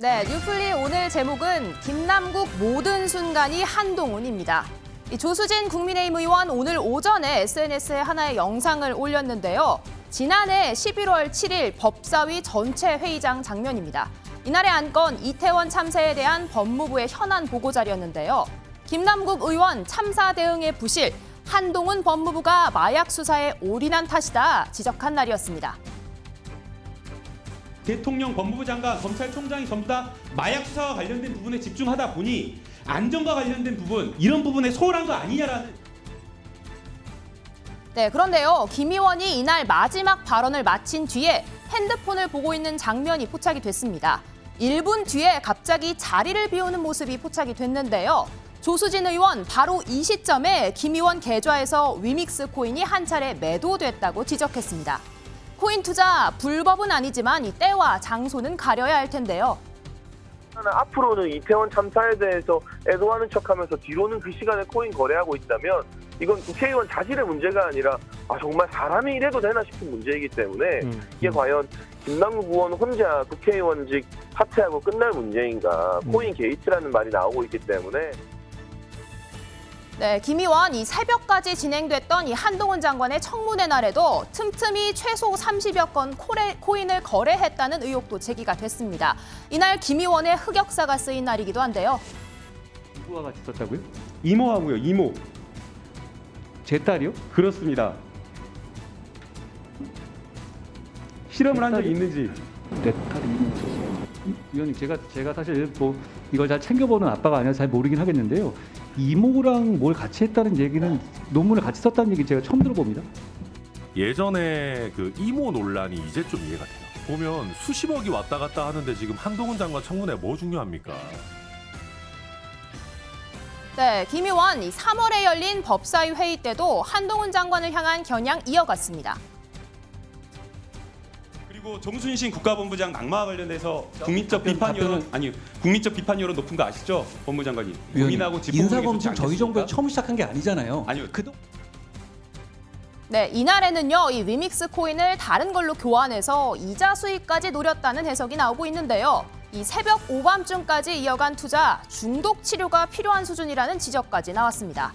네, 뉴플리 오늘 제목은 김남국 모든 순간이 한동훈입니다. 이 조수진 국민의힘 의원 오늘 오전에 SNS에 하나의 영상을 올렸는데요. 지난해 11월 7일 법사위 전체 회의장 장면입니다. 이날의 안건 이태원 참사에 대한 법무부의 현안 보고 자리였는데요. 김남국 의원 참사 대응의 부실, 한동훈 법무부가 마약 수사에 올인한 탓이다 지적한 날이었습니다. 대통령, 법무부 장관, 검찰총장이 전부 다 마약 수사와 관련된 부분에 집중하다 보니 안전과 관련된 부분, 이런 부분에 소홀한 거 아니냐라는. 네, 그런데요. 김 의원이 이날 마지막 발언을 마친 뒤에 핸드폰을 보고 있는 장면이 포착이 됐습니다. 1분 뒤에 갑자기 자리를 비우는 모습이 포착이 됐는데요. 조수진 의원 바로 이 시점에 김 의원 계좌에서 위믹스 코인이 한 차례 매도됐다고 지적했습니다. 코인 투자 불법은 아니지만 이 때와 장소는 가려야 할 텐데요. 앞으로는 이태원 참사에 대해서 애도하는 척하면서 뒤로는 그 시간에 코인 거래하고 있다면 이건 국회의원 자신의 문제가 아니라 정말 사람이 이래도 되나 싶은 문제이기 때문에 이게 과연 김남국 의원 혼자 국회의원직 사퇴하고 끝날 문제인가. 코인 게이트라는 말이 나오고 있기 때문에. 네, 김 의원 이 새벽까지 진행됐던 이 한동훈 장관의 청문회 날에도 틈틈이 최소 30여 건 코인을 거래했다는 의혹도 제기가 됐습니다. 이날 김 의원의 흑역사가 쓰인 날이기도 한데요. 누구와 같이 썼다고요? 이모하고요, 이모. 제 딸이요? 그렇습니다. 실험을 한 적이 있는지. 내 딸이 이모 있었어요. 위원님, 제가 사실 뭐 이걸 잘 챙겨보는 아빠가 아니라서 잘 모르긴 하겠는데요. 이모랑 뭘 같이 했다는 얘기는, 논문을 같이 썼다는 얘기 제가 처음 들어봅니다. 예전에 그 이모 논란이 이제 좀 이해가 돼요. 보면 수십억이 왔다 갔다 하는데 지금 한동훈 장관 청문회 뭐 중요합니까? 네, 김 의원 3월에 열린 법사위 회의 때도 한동훈 장관을 향한 겨냥 이어갔습니다. 그리고 정순신 국가본부장 낙마와 관련해서 국민적 비판 여론 국민적 비판 여론 높은 거 아시죠? 법무장관이. 국민하고 인사검증 저희 정부에 처음 시작한 게 아니잖아요. 아니요. 네, 이날에는요, 이 위믹스 코인을 다른 걸로 교환해서 이자 수익까지 노렸다는 해석이 나오고 있는데요. 이 새벽 오밤중까지 이어간 투자, 중독 치료가 필요한 수준이라는 지적까지 나왔습니다.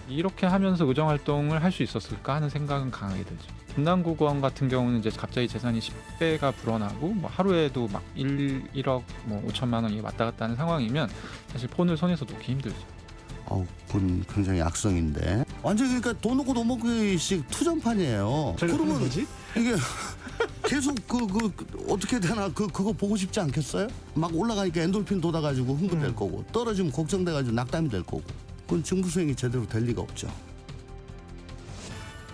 이렇게 하면서 의정 활동을 할 수 있었을까 하는 생각은 강하게 들죠. 김남국 의원 같은 경우는 이제 갑자기 재산이 10배가 불어나고 뭐 하루에도 막 1억 뭐 5천만 원이 왔다 갔다 하는 상황이면 사실 폰을 손에서 놓기 힘들죠. 그건 굉장히 악성인데. 완전히 그러니까 돈 놓고 돈 먹기식 투전판이에요. 그러면 뭐지? 이게 계속 어떻게 되나 그거 보고 싶지 않겠어요? 막 올라가니까 엔돌핀 돋아가지고 흥분될 거고, 떨어지면 걱정돼가지고 낙담이 될 거고. 그건 직무 수행이 제대로 될 리가 없죠.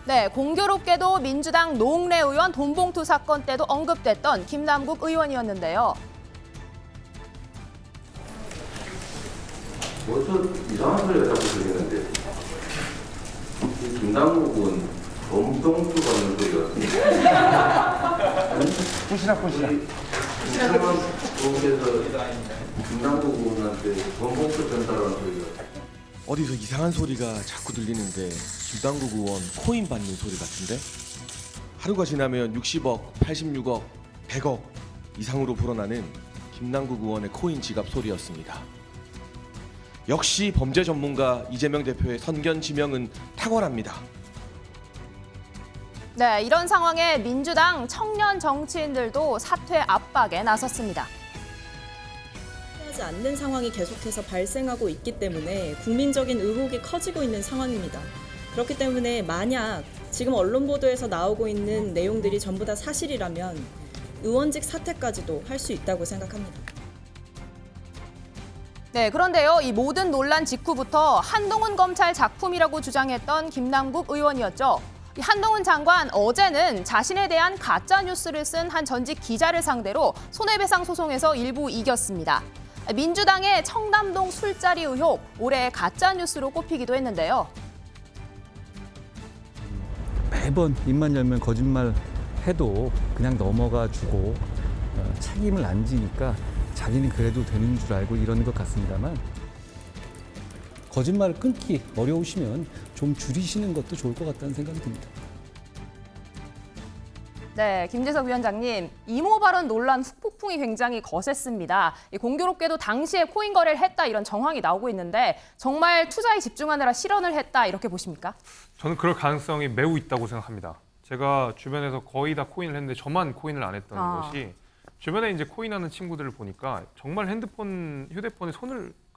네, 공교롭게도 민주당 노웅래 의원 돈봉투 사건 때도 언급됐던 김남국 의원이었는데요. 좀 이상한 소리가 자꾸 들리는데 김남국은 돈봉투 받는 소리 같은데 보시락 김남국 의원께서 김남국 의원한테 돈봉투 전달하는 소리가 어디서 이상한 소리가 자꾸 들리는데 김남국 의원 코인 받는 소리 같은데? 하루가 지나면 60억, 86억, 100억 이상으로 불어나는 김남국 의원의 코인 지갑 소리였습니다. 역시 범죄 전문가 이재명 대표의 선견 지명은 탁월합니다. 네, 이런 상황에 민주당 청년 정치인들도 사퇴 압박에 나섰습니다. 하지 않는 상황이 계속해서 발생하고 있기 때문에 국민적인 의혹이 커지고 있는 상황입니다. 그렇기 때문에 만약 지금 언론 보도에서 나오고 있는 내용들이 전부 다 사실이라면 의원직 사퇴까지도 할 수 있다고 생각합니다. 네, 그런데요, 이 모든 논란 직후부터 한동훈 검찰 작품이라고 주장했던 김남국 의원이었죠. 이 한동훈 장관 어제는 자신에 대한 가짜 뉴스를 쓴 한 전직 기자를 상대로 손해배상 소송에서 일부 이겼습니다. 민주당의 청담동 술자리 의혹, 올해 가짜 뉴스로 꼽히기도 했는데요. 매번 입만 열면 거짓말 해도 그냥 넘어가 주고 책임을 안 지니까 자기는 그래도 되는 줄 알고 이러는 것 같습니다만, 거짓말을 끊기 어려우시면 좀 줄이시는 것도 좋을 것 같다는 생각이 듭니다. 네, 김재석 위원장님, 이모 발언 논란 후폭풍이 굉장히 거셌습니다. 공교롭게도 당시에 코인 거래를 했다 이런 정황이 나오고 있는데 정말 투자에 집중하느라 실언을 했다 이렇게 보십니까? 저는 그럴 가능성이 매우 있다고 생각합니다. 제가 주변에서 거의 다 코인을 했는데 저만 코인을 안 했던 것이 주변에 이제 코인하는 친구들을 보니까 정말 휴대폰에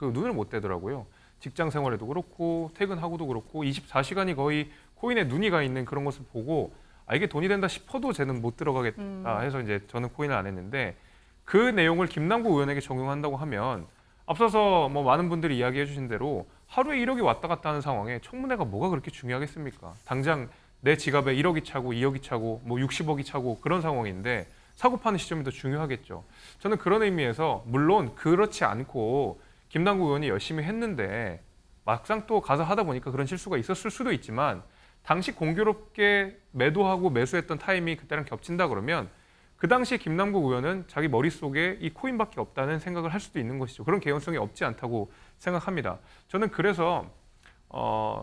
눈을 못 대더라고요. 직장 생활에도 그렇고 퇴근하고도 그렇고 24시간이 거의 코인에 눈이 가 있는 그런 것을 보고 이게 돈이 된다 싶어도 쟤는 못 들어가겠다 해서 이제 저는 코인을 안 했는데 그 내용을 김남국 의원에게 적용한다고 하면 앞서서 뭐 많은 분들이 이야기해 주신 대로 하루에 1억이 왔다 갔다 하는 상황에 청문회가 뭐가 그렇게 중요하겠습니까? 당장 내 지갑에 1억이 차고 2억이 차고 뭐 60억이 차고 그런 상황인데 사고 파는 시점이 더 중요하겠죠. 저는 그런 의미에서 물론 그렇지 않고 김남국 의원이 열심히 했는데 막상 또 가서 하다 보니까 그런 실수가 있었을 수도 있지만 당시 공교롭게 매도하고 매수했던 타임이 그때랑 겹친다 그러면 그 당시 김남국 의원은 자기 머릿속에 이 코인밖에 없다는 생각을 할 수도 있는 것이죠. 그런 개연성이 없지 않다고 생각합니다. 저는 그래서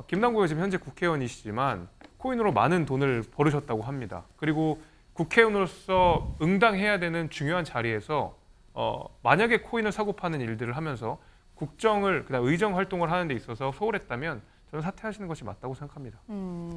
김남국 의원 지금 현재 국회의원이시지만 코인으로 많은 돈을 벌으셨다고 합니다. 그리고 국회의원으로서 응당해야 되는 중요한 자리에서 만약에 코인을 사고 파는 일들을 하면서 국정을 그다음 의정 활동을 하는 데 있어서 소홀했다면 저는 사퇴하시는 것이 맞다고 생각합니다.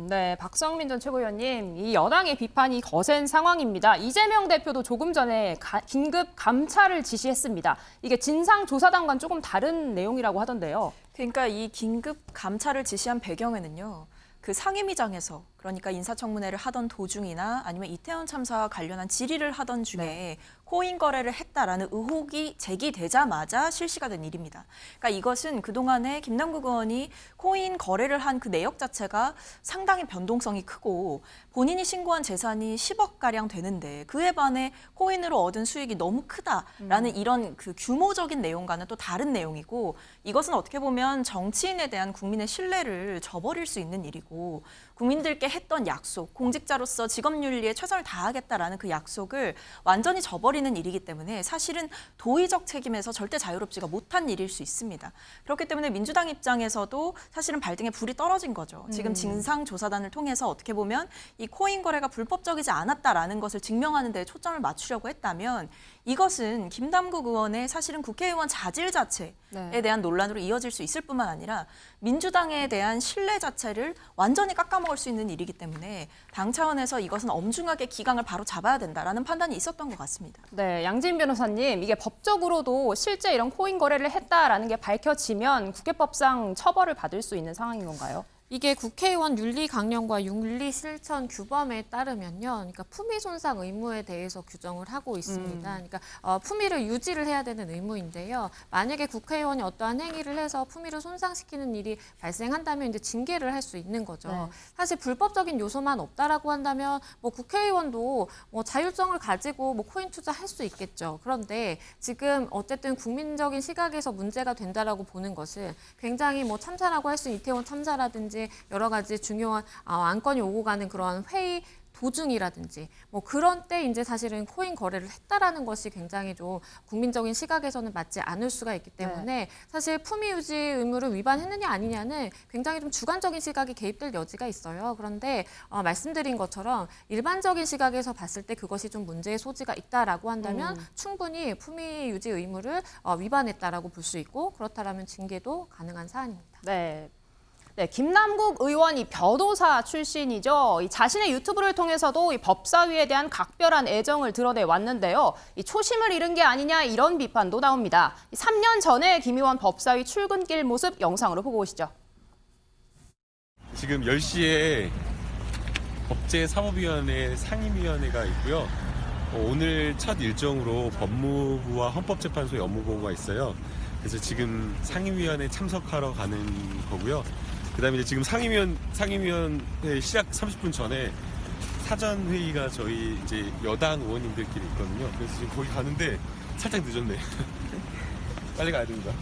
네, 박성민 전 최고위원님, 이 여당의 비판이 거센 상황입니다. 이재명 대표도 조금 전에 긴급 감찰을 지시했습니다. 이게 진상조사단과는 조금 다른 내용이라고 하던데요. 그러니까 이 긴급 감찰을 지시한 배경에는요. 그 상임위장에서 그러니까 인사청문회를 하던 도중이나 아니면 이태원 참사와 관련한 질의를 하던 중에 코인 거래를 했다라는 의혹이 제기되자마자 실시가 된 일입니다. 그러니까 이것은 그동안에 김남국 의원이 코인 거래를 한 그 내역 자체가 상당히 변동성이 크고 본인이 신고한 재산이 10억가량 되는데 그에 반해 코인으로 얻은 수익이 너무 크다라는 이런 그 규모적인 내용과는 또 다른 내용이고 이것은 어떻게 보면 정치인에 대한 국민의 신뢰를 저버릴 수 있는 일이고 국민들께 했던 약속, 공직자로서 직업윤리에 최선을 다하겠다라는 그 약속을 완전히 저버리는 일이기 때문에 사실은 도의적 책임에서 절대 자유롭지가 못한 일일 수 있습니다. 그렇기 때문에 민주당 입장에서도 사실은 발등에 불이 떨어진 거죠. 지금 진상조사단을 통해서 어떻게 보면 이 코인 거래가 불법적이지 않았다라는 것을 증명하는 데 초점을 맞추려고 했다면 이것은 김남국 의원의 사실은 국회의원 자질 자체에 대한 논란으로 이어질 수 있을 뿐만 아니라 민주당에 대한 신뢰 자체를 완전히 깎아먹을 수 있는 일이기 때문에 당 차원에서 이것은 엄중하게 기강을 바로 잡아야 된다라는 판단이 있었던 것 같습니다. 네, 양진 변호사님, 이게 법적으로도 실제 이런 코인 거래를 했다라는 게 밝혀지면 국회법상 처벌을 받을 수 있는 상황인 건가요? 이게 국회의원 윤리강령과 윤리실천 규범에 따르면요, 그러니까 품위 손상 의무에 대해서 규정을 하고 있습니다. 그러니까 품위를 유지를 해야 되는 의무인데요. 만약에 국회의원이 어떠한 행위를 해서 품위를 손상시키는 일이 발생한다면 이제 징계를 할 수 있는 거죠. 네. 사실 불법적인 요소만 없다라고 한다면 뭐 국회의원도 뭐 자율성을 가지고 뭐 코인 투자할 수 있겠죠. 그런데 지금 어쨌든 국민적인 시각에서 문제가 된다라고 보는 것은 굉장히 뭐 참사라고 할 수 있는 이태원 참사라든지 여러 가지 중요한 안건이 오고 가는 그러한 회의 도중이라든지 뭐 그런 때 이제 사실은 코인 거래를 했다라는 것이 굉장히 좀 국민적인 시각에서는 맞지 않을 수가 있기 때문에 사실 품위 유지 의무를 위반했느냐 아니냐는 굉장히 좀 주관적인 시각이 개입될 여지가 있어요. 그런데 말씀드린 것처럼 일반적인 시각에서 봤을 때 그것이 좀 문제의 소지가 있다라고 한다면 충분히 품위 유지 의무를 위반했다라고 볼 수 있고 그렇다라면 징계도 가능한 사안입니다. 네. 네, 김남국 의원이 변호사 출신이죠. 자신의 유튜브를 통해서도 이 법사위에 대한 각별한 애정을 드러내 왔는데요. 이 초심을 잃은 게 아니냐 이런 비판도 나옵니다. 3년 전에 김 의원 법사위 출근길 모습 영상으로 보고 오시죠. 지금 10시에 법제사법위원회 상임위원회가 있고요. 오늘 첫 일정으로 법무부와 헌법재판소의 업무보고가 있어요. 그래서 지금 상임위원회 참석하러 가는 거고요. 그다음에 이제 지금 상임위원회 시작 30분 전에 사전 회의가 저희 이제 여당 의원님들끼리 있거든요. 그래서 지금 거기 가는데 살짝 늦었네. 빨리 가야 됩니다.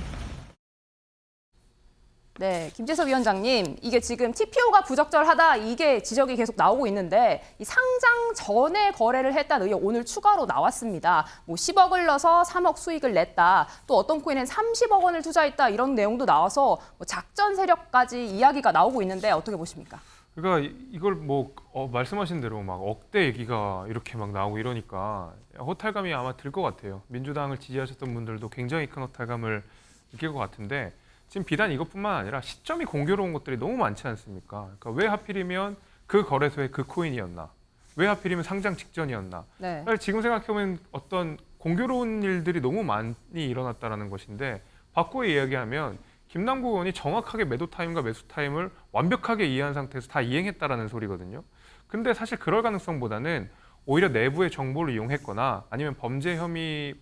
네, 김재석 위원장님, 이게 지금 TPO가 부적절하다 이게 지적이 계속 나오고 있는데 이 상장 전에 거래를 했다는 의혹 오늘 추가로 나왔습니다. 뭐 10억을 넣어서 3억 수익을 냈다. 또 어떤 코인엔 30억 원을 투자했다 이런 내용도 나와서 뭐 작전 세력까지 이야기가 나오고 있는데 어떻게 보십니까? 그러니까 이걸 뭐 말씀하신 대로 막 억대 얘기가 이렇게 막 나오고 이러니까 허탈감이 아마 들 것 같아요. 민주당을 지지하셨던 분들도 굉장히 큰 허탈감을 느낄 것 같은데 지금 비단 이것뿐만 아니라 시점이 공교로운 것들이 너무 많지 않습니까? 그러니까 왜 하필이면 그 거래소에 그 코인이었나? 왜 하필이면 상장 직전이었나? 네. 사실 지금 생각해보면 어떤 공교로운 일들이 너무 많이 일어났다는 것인데 바꾸어 이야기하면 김남국 의원이 정확하게 매도 타임과 매수 타임을 완벽하게 이해한 상태에서 다 이행했다라는 소리거든요. 근데 사실 그럴 가능성보다는 오히려 내부의 정보를 이용했거나 아니면 범죄를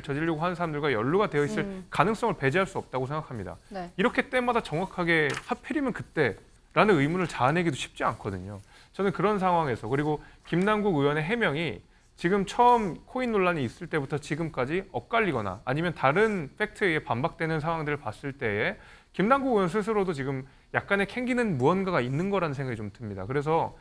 저지르려고 하는 사람들과 연루가 되어 있을 가능성을 배제할 수 없다고 생각합니다. 네. 이렇게 때마다 정확하게 하필이면 그때라는 의문을 자아내기도 쉽지 않거든요. 저는 그런 상황에서 그리고 김남국 의원의 해명이 지금 처음 코인 논란이 있을 때부터 지금까지 엇갈리거나 아니면 다른 팩트에 의해 반박되는 상황들을 봤을 때에 김남국 의원 스스로도 지금 약간의 캥기는 무언가가 있는 거라는 생각이 좀 듭니다. 그래서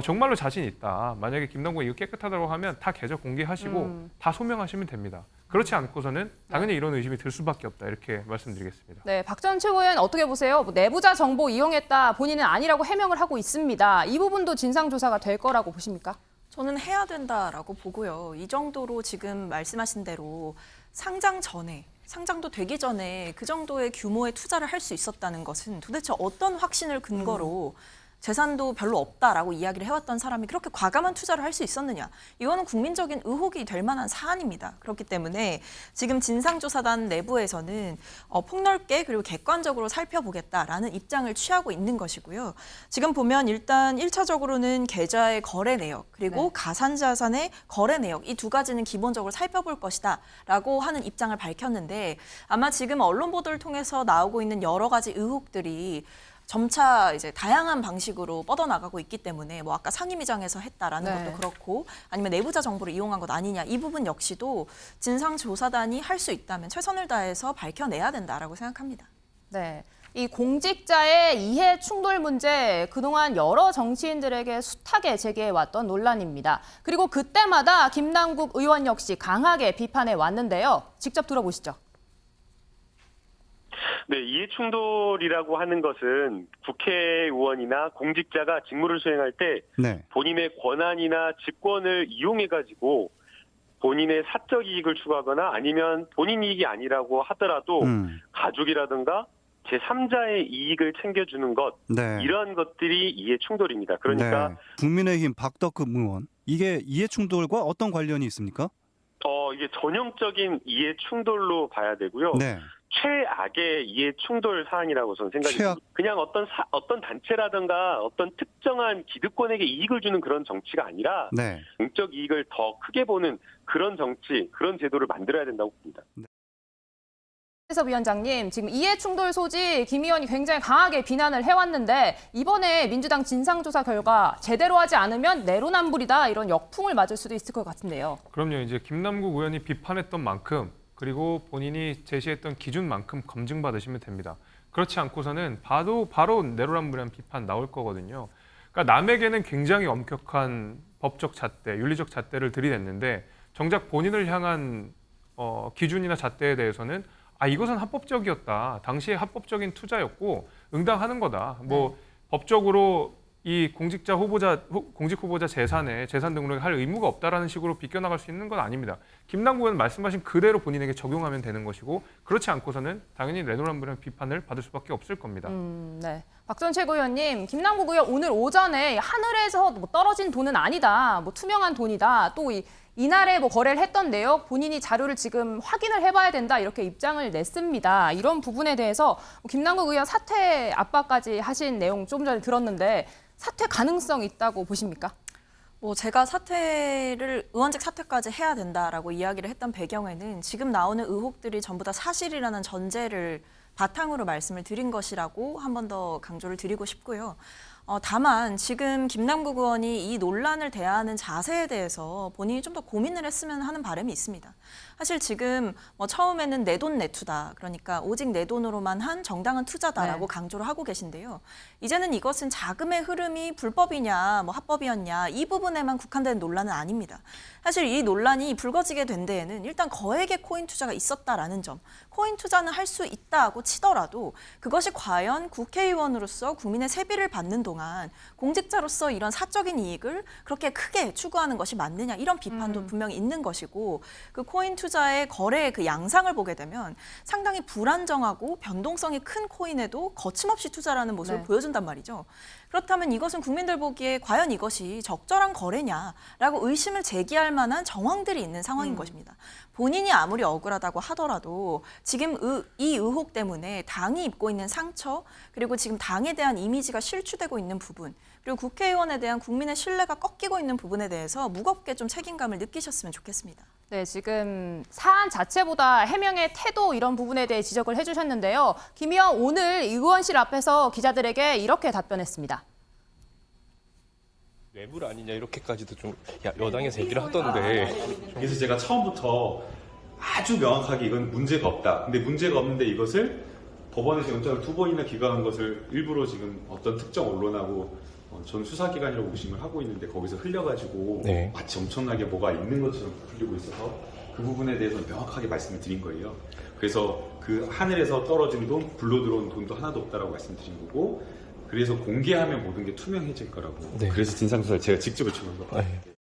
정말로 자신 있다. 만약에 김남국이 이거 깨끗하다고 하면 다 계좌 공개하시고 다 소명하시면 됩니다. 그렇지 않고서는 당연히 이런 의심이 들 수밖에 없다. 이렇게 말씀드리겠습니다. 네, 박 전 최고위원 어떻게 보세요? 뭐 내부자 정보 이용했다, 본인은 아니라고 해명을 하고 있습니다. 이 부분도 진상조사가 될 거라고 보십니까? 저는 해야 된다라고 보고요. 이 정도로 지금 말씀하신 대로 상장 전에, 상장도 되기 전에 그 정도의 규모의 투자를 할 수 있었다는 것은 도대체 어떤 확신을 근거로 재산도 별로 없다라고 이야기를 해왔던 사람이 그렇게 과감한 투자를 할 수 있었느냐. 이거는 국민적인 의혹이 될 만한 사안입니다. 그렇기 때문에 지금 진상조사단 내부에서는 폭넓게 그리고 객관적으로 살펴보겠다라는 입장을 취하고 있는 것이고요. 지금 보면 일단 1차적으로는 계좌의 거래 내역 그리고 가상자산의 거래 내역 이 두 가지는 기본적으로 살펴볼 것이다 라고 하는 입장을 밝혔는데 아마 지금 언론 보도를 통해서 나오고 있는 여러 가지 의혹들이 점차 이제 다양한 방식으로 뻗어나가고 있기 때문에 뭐 아까 상임위장에서 했다라는 것도 그렇고 아니면 내부자 정보를 이용한 것 아니냐 이 부분 역시도 진상조사단이 할 수 있다면 최선을 다해서 밝혀내야 된다라고 생각합니다. 네. 이 공직자의 이해 충돌 문제 그동안 여러 정치인들에게 숱하게 제기해왔던 논란입니다. 그리고 그때마다 김남국 의원 역시 강하게 비판해 왔는데요. 직접 들어보시죠. 네, 이해충돌이라고 하는 것은 국회의원이나 공직자가 직무를 수행할 때 본인의 권한이나 직권을 이용해가지고 본인의 사적 이익을 추구하거나 아니면 본인 이익이 아니라고 하더라도 가족이라든가 제3자의 이익을 챙겨주는 것 이러한 것들이 이해충돌입니다. 그러니까 국민의힘 박덕흠 의원 이게 이해충돌과 어떤 관련이 있습니까? 이게 전형적인 이해충돌로 봐야 되고요. 최악의 이해충돌 사안이라고 저는 생각이 듭니다. 그냥 어떤 단체라든가 어떤 특정한 기득권에게 이익을 주는 그런 정치가 아니라 공적 이익을 더 크게 보는 그런 정치, 그런 제도를 만들어야 된다고 봅니다. 해섭 위원장님, 지금 이해충돌 소지 김 의원이 굉장히 강하게 비난을 해왔는데 이번에 민주당 진상조사 결과 제대로 하지 않으면 내로남불이다 이런 역풍을 맞을 수도 있을 것 같은데요. 그럼요. 이제 김남국 의원이 비판했던 만큼 그리고 본인이 제시했던 기준만큼 검증받으시면 됩니다. 그렇지 않고서는 바로 내로남불이라는 비판 나올 거거든요. 그러니까 남에게는 굉장히 엄격한 법적 잣대, 윤리적 잣대를 들이댔는데 정작 본인을 향한 기준이나 잣대에 대해서는 이것은 합법적이었다. 당시에 합법적인 투자였고 응당하는 거다. 뭐 법적으로 이 공직 후보자 재산에 재산 등록을 할 의무가 없다라는 식으로 비껴나갈 수 있는 건 아닙니다. 김남국 의원 말씀하신 그대로 본인에게 적용하면 되는 것이고 그렇지 않고서는 당연히 내로남불이라는 비판을 받을 수밖에 없을 겁니다. 네. 박 전 최고위원님, 김남국 의원 오늘 오전에 하늘에서 뭐 떨어진 돈은 아니다. 뭐 투명한 돈이다. 또 이날에 뭐 거래를 했던 내역 본인이 자료를 지금 확인을 해봐야 된다 이렇게 입장을 냈습니다. 이런 부분에 대해서 김남국 의원 사퇴 압박까지 하신 내용 좀 전에 들었는데 사퇴 가능성 있다고 보십니까? 뭐 제가 의원직 사퇴까지 해야 된다라고 이야기를 했던 배경에는 지금 나오는 의혹들이 전부 다 사실이라는 전제를 바탕으로 말씀을 드린 것이라고 한 번 더 강조를 드리고 싶고요. 다만 지금 김남국 의원이 이 논란을 대하는 자세에 대해서 본인이 좀 더 고민을 했으면 하는 바람이 있습니다. 사실 지금 처음에는 내 돈 내투다. 그러니까 오직 내 돈으로만 한 정당한 투자다라고 강조를 하고 계신데요. 이제는 이것은 자금의 흐름이 불법이냐 합법이었냐 이 부분에만 국한된 논란은 아닙니다. 사실 이 논란이 불거지게 된 데에는 일단 거액의 코인 투자가 있었다라는 점. 코인 투자는 할 수 있다고 치더라도 그것이 과연 국회의원으로서 국민의 세비를 받는 돈 동안 공직자로서 이런 사적인 이익을 그렇게 크게 추구하는 것이 맞느냐 이런 비판도 분명히 있는 것이고 그 코인 투자의 거래의 그 양상을 보게 되면 상당히 불안정하고 변동성이 큰 코인에도 거침없이 투자라는 모습을 네. 보여준단 말이죠. 그렇다면 이것은 국민들 보기에 과연 이것이 적절한 거래냐라고 의심을 제기할 만한 정황들이 있는 상황인 것입니다. 본인이 아무리 억울하다고 하더라도 지금 이 의혹 때문에 당이 입고 있는 상처 그리고 지금 당에 대한 이미지가 실추되고 있는 부분 그리고 국회의원에 대한 국민의 신뢰가 꺾이고 있는 부분에 대해서 무겁게 좀 책임감을 느끼셨으면 좋겠습니다. 네, 지금 사안 자체보다 해명의 태도 이런 부분에 대해 지적을 해주셨는데요. 김 의원 오늘 의원실 앞에서 기자들에게 이렇게 답변했습니다. 뇌물 아니냐 이렇게까지도 좀 여당에서 얘기를 하던데. 그래서 제가 처음부터 아주 명확하게 이건 문제가 없다. 근데 문제가 없는데 이것을 법원에서 영장을 2번이나 기각한 것을 일부러 지금 어떤 특정 언론하고 전 수사기관이라고 의심을 하고 있는데 거기서 흘려가지고 네. 마치 엄청나게 뭐가 있는 것처럼 풀리고 있어서 그 부분에 대해서 명확하게 말씀을 드린 거예요. 그래서 그 하늘에서 떨어진 돈, 굴러 들어온 돈도 하나도 없다라고 말씀드린 거고 그래서 공개하면 모든 게 투명해질 거라고. 네. 그래서 진상조사를 제가 직접 요청한 거예요.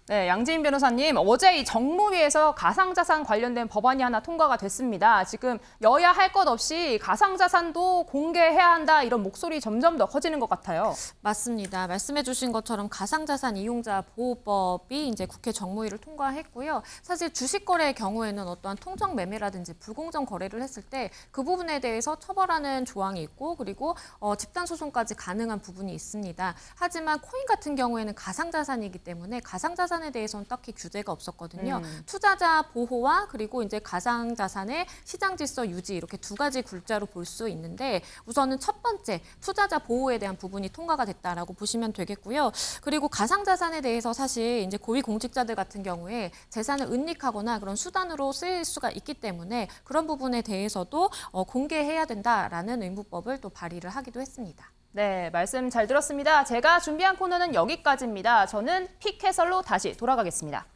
네, 양지인 변호사님, 어제 이 정무위에서 가상자산 관련된 법안이 하나 통과가 됐습니다. 지금 여야 할 것 없이 가상자산도 공개해야 한다 이런 목소리 점점 더 커지는 것 같아요. 맞습니다. 말씀해 주신 것처럼 가상자산 이용자 보호법이 이제 국회 정무위를 통과했고요. 사실 주식 거래의 경우에는 어떠한 통정 매매라든지 불공정 거래를 했을 때 그 부분에 대해서 처벌하는 조항이 있고 그리고 집단 소송까지 가능한 부분이 있습니다. 하지만 코인 같은 경우에는 가상자산이기 때문에 가상자산에 대해서는 딱히 규제가 없었거든요. 투자자 보호와 그리고 이제 가상자산의 시장 질서 유지 이렇게 두 가지 굴자로 볼 수 있는데 우선은 첫 번째 투자자 보호에 대한 부분이 통과가 됐다라고 보시면 되겠고요. 그리고 가상자산에 대해서 사실 이제 고위 공직자들 같은 경우에 재산을 은닉하거나 그런 수단으로 쓰일 수가 있기 때문에 그런 부분에 대해서도 공개해야 된다라는 의무법을 또 발의를 하기도 했습니다. 네, 말씀 잘 들었습니다. 제가 준비한 코너는 여기까지입니다. 저는 픽 해설로 다시 돌아가겠습니다.